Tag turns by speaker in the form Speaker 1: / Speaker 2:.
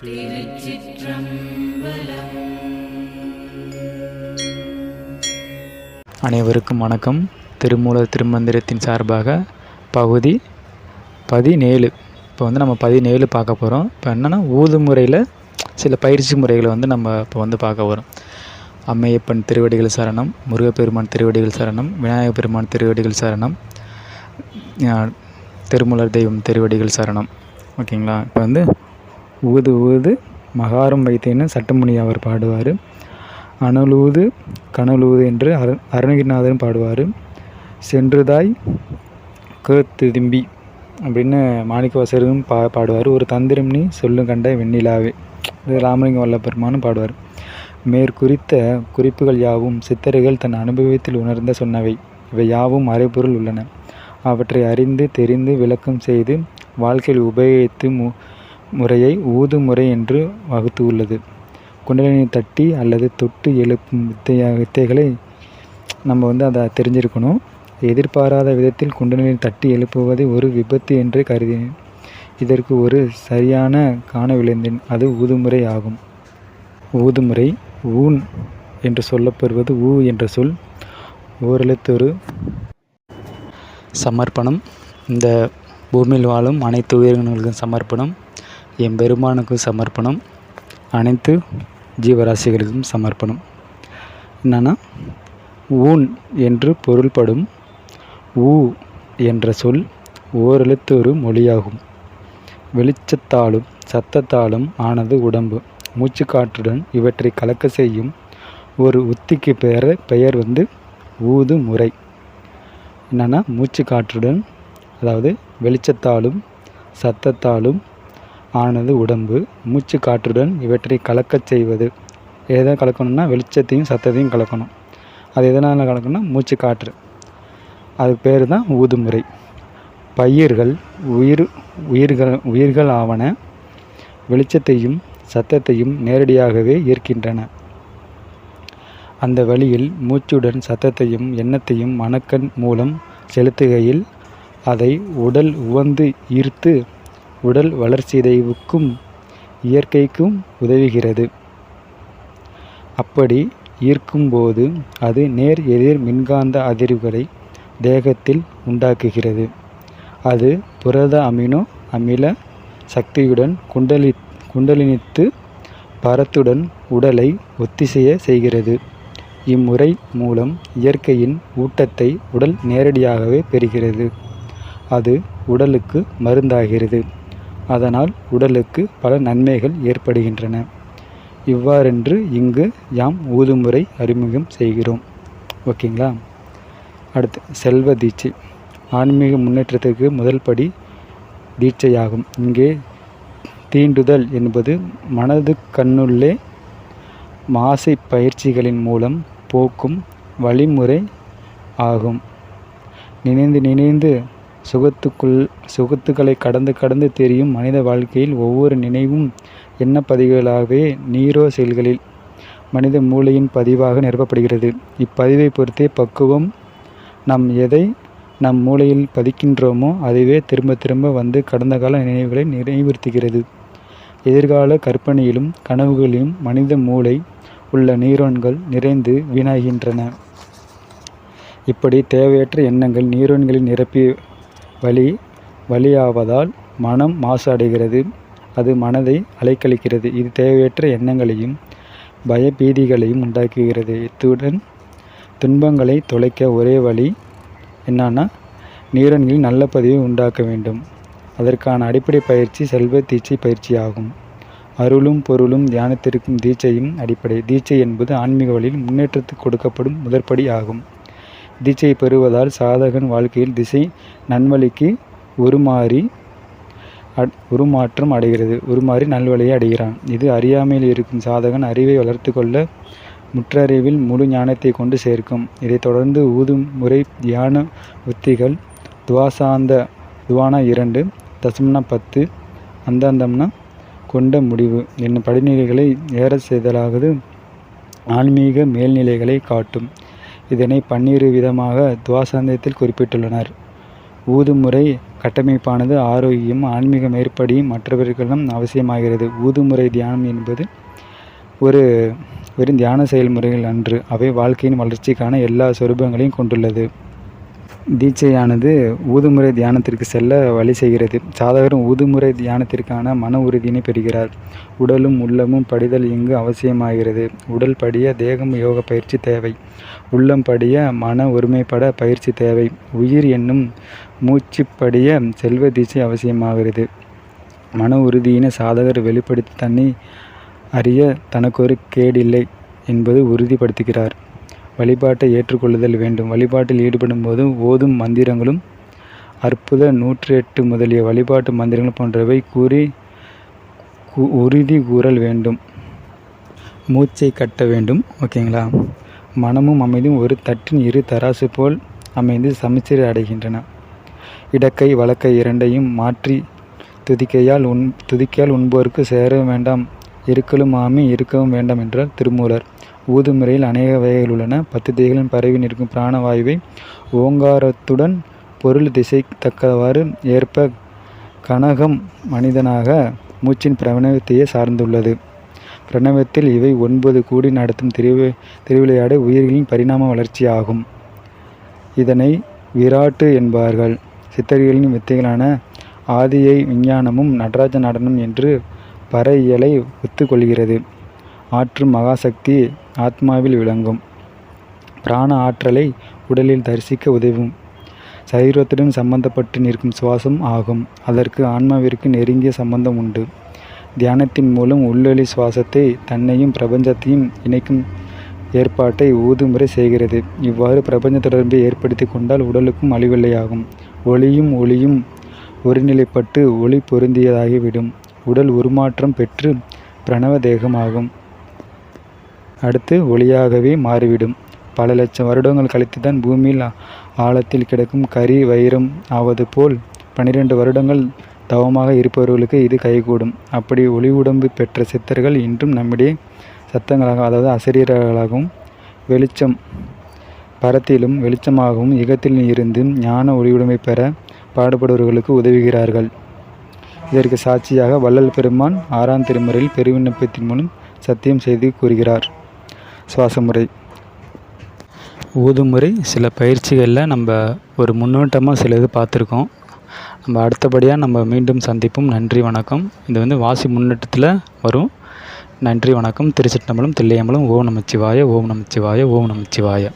Speaker 1: திருச்சிற்றம்பலம்.
Speaker 2: அனைவருக்கும் வணக்கம். திருமூலர் திருமந்திரத்தின் சார்பாக பகுதி 17. இப்போ நம்ம 17 பார்க்க போகிறோம். இப்போ என்னென்னா ஊது முறையில் சில பயிற்சி முறைகளை நம்ம இப்போ பார்க்க போகிறோம். அம்மையப்பன் திருவடிகள் சரணம், முருகப்பெருமான் திருவடிகள் சரணம், விநாயகப் பெருமான் திருவடிகள் சரணம், திருமூலர் தெய்வம் திருவடிகள் சரணம். ஓகேங்களா? இப்போ ஊது ஊது மகாரம் வைத்தேன்னு சட்டமுனி அவர் பாடுவார். அனலூது கனலூது என்று அருணகிரிநாதரும் பாடுவார். சென்றுதாய் திரும்பி அப்படின்னு மாணிக்கவாசகரும் பாடுவார். ஒரு தந்திரம் நீ சொல்லும் கண்ட வெண்ணிலாவே, ராமலிங்க வல்லபெருமானும் பாடுவார். மேற்குறித்த குறிப்புகள் யாவும் சித்தர்கள் தன் அனுபவத்தில் உணர்ந்த சொன்னவை. இவை யாவும் மறைபொருள் உள்ளன. அவற்றை அறிந்து தெரிந்து விளக்கம் செய்து வாழ்க்கையில் உபயோகித்து முறையை ஊது முறை என்று வகுத்து உள்ளது. குண்டலினி தட்டி அல்லது தொட்டு எழுப்பும் வித்தைகளை நம்ம அதை தெரிஞ்சிருக்கணும். எதிர்பாராத விதத்தில் குண்டலினி தட்டி எழுப்புவதை ஒரு விபத்து என்று கருதினேன். இதற்கு ஒரு சரியான காண விளைந்தேன். அது ஊதுமுறை ஆகும். ஊதுமுறை ஊன் என்று சொல்லப்படுவது ஊ என்ற சொல் ஓரெழுத்தொரு சமர்ப்பணம். இந்த பூமியில் வாழும் அனைத்து உயிரினங்களுக்கும் சமர்ப்பணம், எம்பெருமானுக்கும் சமர்ப்பணம், அனைத்து ஜீவராசிகளுக்கும் சமர்ப்பணம். என்னன்னா ஊன் என்று பொருள்படும் ஊ என்ற சொல் ஓரெழுத்தொரு மொழியாகும். வெளிச்சத்தாலும் சத்தத்தாலும் ஆனது உடம்பு. மூச்சுக்காற்றுடன் இவற்றை கலக்க செய்யும் ஒரு உத்திக்கு பெயர் ஊது முறை. என்னன்னா மூச்சுக்காற்றுடன், அதாவது வெளிச்சத்தாலும் சத்தத்தாலும் ஆனது உடம்பு. மூச்சு காற்றுடன் இவற்றை கலக்கச் செய்வது. எதை கலக்கணும்னா வெளிச்சத்தையும் சத்தத்தையும் கலக்கணும். அது எதனால் கலக்கணும்னா மூச்சு காற்று. அது பேர் தான் ஊதுமுறை. பயிர்கள் உயிர்கள் ஆவன வெளிச்சத்தையும் சத்தத்தையும் நேரடியாகவே ஈர்க்கின்றன. அந்த வழியில் மூச்சுடன் சத்தத்தையும் எண்ணத்தையும் மனக்கண் மூலம் செலுத்துகையில் அதை உடல் உவந்து ஈர்த்து உடல் வளர்ச்சிதைவுக்கும் இயற்கைக்கும் உதவுகிறது. அப்படி ஈர்க்கும்போது அது நேர் எதிர் மின்காந்த அதிர்வுகளை தேகத்தில் உண்டாக்குகிறது. அது புரத அமினோ அமில சக்தியுடன் குண்டலினித்து பரத்துடன் உடலை ஒத்திசைய செய்கிறது. இம்முறை மூலம் இயற்கையின் ஊட்டத்தை உடல் நேரடியாகவே பெறுகிறது. அது உடலுக்கு மருந்தாகிறது. அதனால் உடலுக்கு பல நன்மைகள் ஏற்படுகின்றன. இவ்வாறென்று இங்கு யாம் ஊதுமுறை அறிமுகம் செய்கிறோம். ஓகேங்களா? அடுத்து செல்வ தீட்சை. ஆன்மீக முன்னேற்றத்துக்கு முதல் படி தீட்சையாகும். இங்கே தீண்டுதல் என்பது மனது கண்ணுள்ளே மாசை பயிற்சிகளின் மூலம் போக்கும் வழிமுறை ஆகும். நினைந்து சுகத்துக்களை கடந்து தெரியும் மனித வாழ்க்கையில் ஒவ்வொரு நினைவும் எண்ணப்பதிவுகளாகவே நீரோ செயல்களில் மனித மூளையின் பதிவாக நிரப்பப்படுகிறது. இப்பதிவை பொறுத்தே பக்குவம் நாம் எதை நம் மூளையில் பதிக்கின்றோமோ அதுவே திரும்ப கடந்த கால நினைவுகளை நினைவுறுத்துகிறது. எதிர்கால கற்பனையிலும் கனவுகளிலும் மனித மூளை உள்ள நியூரான்கள் நிறைந்து வீணாகின்றன. இப்படி தேவையற்ற எண்ணங்கள் நியூரான்களில் நிரப்பி வழியாவதால் மனம் மாசு அடைகிறது. அது மனதை அலைக்கழிக்கிறது. இது தேவையற்ற எண்ணங்களையும் பயபீதிகளையும் உண்டாக்குகிறது. இத்துடன் துன்பங்களை தொலைக்க ஒரே வழி என்னன்னா நியூரான்களில் நல்ல பதிவை உண்டாக்க வேண்டும். அதற்கான அடிப்படை பயிற்சி செல்வ தீட்சை பயிற்சி ஆகும். அருளும் பொருளும் தியானத்திற்கும் தீட்சையும் அடிப்படை. தீட்சை என்பது ஆன்மீக வழியில் முன்னேற்றத்துக்கு கொடுக்கப்படும் முதற்படி ஆகும். தீட்சையை பெறுவதால் சாதகன் வாழ்க்கையில் திசை நன்வழிக்கு உருமாற்றம் அடைகிறது. உருமாறி நல்வழியை அடைகிறான். இது அறியாமையில் இருக்கும் சாதகன் அறிவை வளர்த்து கொள்ள முற்றறிவில் முழு ஞானத்தை கொண்டு சேர்க்கும். இதைத் தொடர்ந்து ஊதும் முறை தியான உத்திகள் துவானா 2 தசம்னா 10 அந்தாந்தம்னா கொண்ட முடிவு என்னும் படிநிலைகளை ஏற செய்தலாவது ஆன்மீக மேல்நிலைகளை காட்டும். இதனை 12 விதமாக துவாசாந்தத்தில் குறிப்பிட்டுள்ளனர். ஊதுமுறை கட்டமைப்பானது ஆரோக்கியம், ஆன்மீக மேற்படியும் மற்றவர்களும் அவசியமாகிறது. ஊதுமுறை தியானம் என்பது வெறும் தியான செயல்முறைகள் அன்று, அவை வாழ்க்கையின் வளர்ச்சிக்கான எல்லா சொரூபங்களையும் கொண்டுள்ளது. தீட்சையானது ஊதுமுறை தியானத்திற்கு செல்ல வழி செய்கிறது. சாதகர் ஊதுமுறை தியானத்திற்கான மன உறுதியினை பெறுகிறார். உடலும் உள்ளமும் படிதல் இங்கு அவசியமாகிறது. உடல் படிய தேகம் யோக பயிற்சி தேவை. உள்ளம் படிய மன ஒருமைப்பட பயிற்சி தேவை. உயிர் என்னும் மூச்சு படிய செல்வ தீட்சை அவசியமாகிறது. மன உறுதியினை சாதகர் வெளிப்படுத்தி தன்னை அறிய தனக்கொரு கேடில்லை என்பது உறுதிப்படுத்துகிறார். வழிபாட்டை ஏற்றுக்கொள்ளுதல் வேண்டும். வழிபாட்டில் ஈடுபடும் போது ஓதும் மந்திரங்களும் அற்புத 108 முதலிய வழிபாட்டு மந்திரங்கள் போன்றவை கூறி உறுதி கூறல் வேண்டும். மூச்சை கட்ட வேண்டும். ஓகேங்களா? மனமும் அமைதியும் ஒரு தட்டின் இரு தராசு போல் அமைந்து சமச்சீர் அடைகின்றன. இடக்கை வலக்கை இரண்டையும் மாற்றி துதிக்கையால் உண்போருக்கு சேர வேண்டாம், இருக்கலும் ஆமி இருக்கவும் வேண்டாம் என்றார் திருமூலர். ஊதுமுறையில் அநேக வகைகள் உள்ளன. 10 திசைகளில் பரவி நிற்கும் பிராணவாயுவை ஓங்காரத்துடன் பொருள் திசை தக்கவாறு ஏற்ப கனகம் மனிதனாக மூச்சின் பிரணவத்தையே சார்ந்துள்ளது. பிரணவத்தில் இவை 9 கூடி நடத்தும் திருவிளையாடு உயிர்களின் பரிணாம வளர்ச்சி ஆகும். இதனை விராட்டு என்பார்கள். சித்தர்களின் வித்தைகளான ஆதியை விஞ்ஞானமும் நடராஜ நடனம் என்று பர இயலை ஒத்துக்கொள்கிறது. ஆற்றும் மகாசக்தி ஆத்மாவில் விளங்கும். பிராண ஆற்றலை உடலில் தரிசிக்க உதவும். சரீரத்துடன் சம்பந்தப்பட்டு நிற்கும் சுவாசம் ஆகும். அதற்கு ஆன்மாவிற்கு நெருங்கிய சம்பந்தம் உண்டு. தியானத்தின் மூலம் உள்ளொளி சுவாசத்தை தன்னையும் பிரபஞ்சத்தையும் இணைக்கும் ஏற்பாட்டை ஊதுமுறை செய்கிறது. இவ்வாறு பிரபஞ்ச தொடர்பை ஏற்படுத்தி கொண்டால் உடலுக்கும் அழிவில்லையாகும். ஒளியும் ஒருநிலைப்பட்டு ஒளி பொருந்தியதாகிவிடும். உடல் உருமாற்றம் பெற்று பிரணவ தேகமாகும். அடுத்து ஒளியாகவே மாறிவிடும். பல லட்சம் வருடங்கள் கழித்துதான் பூமியில் ஆழத்தில் கிடக்கும் கரி வைரம் ஆவது போல் 12 வருடங்கள் தவமாக இருப்பவர்களுக்கு இது கைகூடும். அப்படி ஒளி உடம்பு பெற்ற சித்தர்கள் இன்றும் நம்மிடையே சத்தங்களாக, அதாவது அசரீரர்களாகவும், வெளிச்சம் பரத்திலும் வெளிச்சமாகவும் யுகத்தில் இருந்து ஞான ஒளியுடைமை பெற பாடுபடுபவர்களுக்கு உதவுகிறார்கள். இதற்கு சாட்சியாக வள்ளல் பெருமான் 6ஆம் திருமுறையில் பெருவிண்ணப்பத்தின் மூலம் சத்தியம் செய்து கூறுகிறார். சுவாசமுறை. ஊதுமுறை சில பயிற்சிகளில் நம்ம ஒரு முன்னோட்டமாக சிலது பார்த்துருக்கோம். நம்ம அடுத்தபடியாக நம்ம மீண்டும் சந்திப்போம். நன்றி, வணக்கம். இது வாசி முன்னோட்டத்தில் வரும். நன்றி, வணக்கம். திருச்சிற்றம்பலம், தில்லையம்பலம். ஓம் நமச்சிவாய, ஓம் நமச்சிவாய, ஓம் நமச்சிவாய.